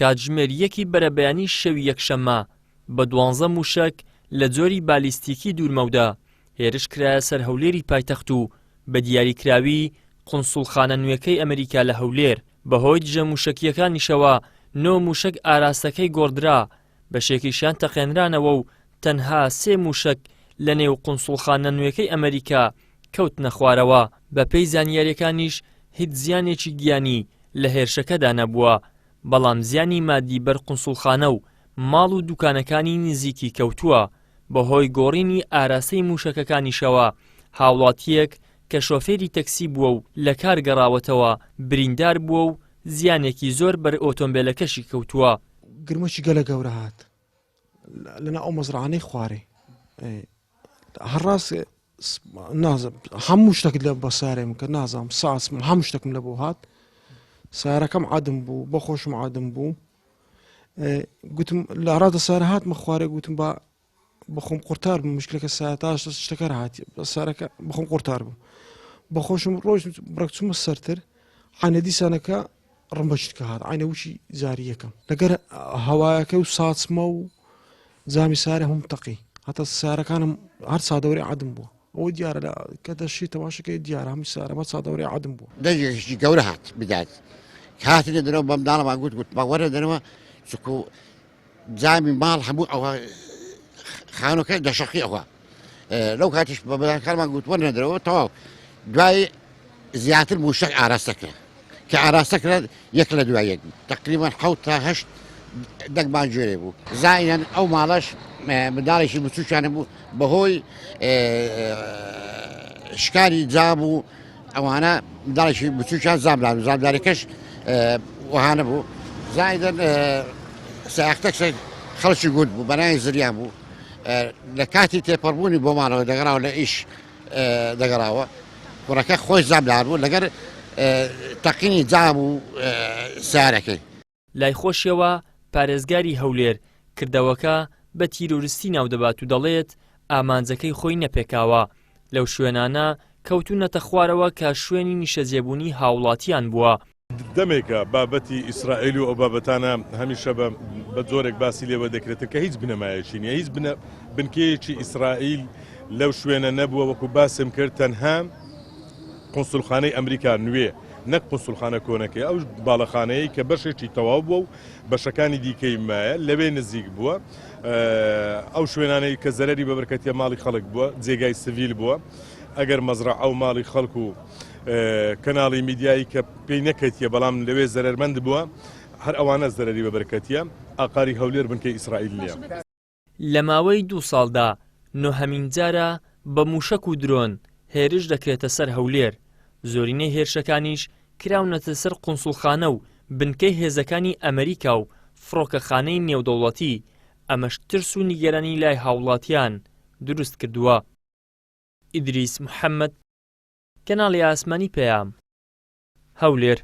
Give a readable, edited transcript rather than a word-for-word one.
کاتژمێریەکی بەرەبەیانی شەوی یەکشەممە بە 12 موشک لە جۆری بالیستیکی دوورمەودا هێرش کرایە سەر هەولێری پایتەخت و بە دیاریکراوی قونسوڵخانە نوێیەکەی ئەمریکا لە هەولێر بەهۆی دژە موشکیەکانیشەوە 9 موشک ئاراستەکەی گۆڕدرا بەشێکیشیان تەقێنرانەوە و تەنها 3 موشک لە نێو قونسوڵخانە نوێیەکەی ئەمریکا کەوتنە خوارەوە بە پێی زانیاریەکانیش هیچ زیانێکی گیانی لە هێرشەکەدا نەبووە بەڵام زیانی مادی بەر قونسوڵخانە و ماڵ و دوکانەکانی نزیکی کەوتووە بەهۆی گۆڕینی ئاراستەی موشەکەکانیشەوە هاوڵاتیەک کە شۆفێری تەکسی بووە و لە کار گەڕاوەتەوە بریندار بووە و زیانێکی زۆر بەر ئۆتۆمبیلەکەشی کەوتووە. گرمەشی گەلە گەورە هات لەنا ئەو مەزرعانەی خوارێ هەڕاست نازم هەموو شتێک لە بەسارێم کە نازام ساسم هەموو شتێکم لە بۆ هات سارەکەم عادم بوو بە خۆشم عادم بوو گوتم لە ڕادە سارە هاتمە خوارێ گوتم بەخۆم قورتار بوو مشکلەکە ساتاش شتەکە هاتی سارەکە بەخۆم قورتار بوو بە خۆشم ڕۆژ بڕکچوومە سەرتر عینە دیسانەکە ڕمبەشتکە هات عینە وشی زاریەکەم لەگەر هەوایەکە و ساچمە و زامی سارە هەم تەقی هەتا سارەکانم هەر چادەوەری عادم بووە ئەوە دیارە کە دەشی تەماشەکەی دیارە هەموو سارە بە چادەوەری عادم بووە دەژێکی گەورە هات بدات کاتی دەدرەوە بەم داڵەمان گوت بەوەرە دەنەوە چکو جامی ماڵ هەموو ئەوە خانووەکە دەشەقی ئەوە لەو کاتیش بە بەدانکارمان گوت وەرنە دەرەوە تەواو دوای زیاتر موشک ئاراستەکرا کە ئاراستەکرا یەک لە دوای یەک تقریبان 7 تا 8 دەنگمان گوێرێ بوو زاینەن ئەو ماڵەش منداڵێکی بچووکیانە بوو بەهۆی شکاری جام و ئەوانە منداڵێکی بچووکیان زامداریەکەش وەهانە بوو زایدەن سایختەکە خەڵکی گوت بوو بەنای زریان بوو لە کاتی تێپەڕبوونی بۆ ماڵەوە دەگەڕاوە لە ئیش دەگەڕاوە کوڕەکە خۆی زامدار بوو لەگەر تەقینی جام و سارەکەی لای خۆشیەوە پارێزگاری هەولێر کردەوەکە بە تیرۆریستی ناودەبات و دەڵێت ئامانجەکەی خۆی نەپێکاوە لەو شوێنانە کەوتونەتە خوارەوە کە شوێنی نیشەجێبوونی هاوڵاتیان بووە. دەمێکە بابەتی ئیسرائیل و ئەو بابەتانە هەمیشە بە جۆرێک باسی لێوە دەکرێتن کە هیچ بنەمایەکی نیە هیچ بنکەیەکی ئیسرائیل لەو شوێنە نەبووە وەکو باسم کرد تەنها قونسوڵخانەی ئەمریکا نوێ نەک قونسوڵخانە کۆنەکەی ئەو باڵەخانەیە کە بەشێکی تەواو بووە و بەشەکانی دیکەی مایە لەوێ نزیک بووە ئەو شوێنانەی کە زەرەری بەبرکەتیە ماڵی خەڵک بووە جێگای سڤیل بووە ئەگەر مەزرع ئەو ماڵی خەڵک و کەناڵی میدیایی کە پێی نەکەیتیە بەڵام لەوێ زەرمەند بووە هەر ئەوانە زەرەری بەبرکەتیە ئاقاری هەولێر بنکەی ئیسرائیل نییە. لە ماوەی 2 ساڵدا نۆهەمین جارە بە موشک و درۆن هێرش دەکرێتە سەر هەولێر زۆرینەی هێرشەکانیش کراونەتە سەر قونسوڵخانە و بنکەی هێزەکانی ئەمریکا و فڕۆکەخانەی نێودەوڵەتی ئەمەش ترس و نیگەرانی لای هاوڵاتیان دروست کردووە. ئیدریس محەممەد کەناڵی ئاسمانی پەیام هەولێر.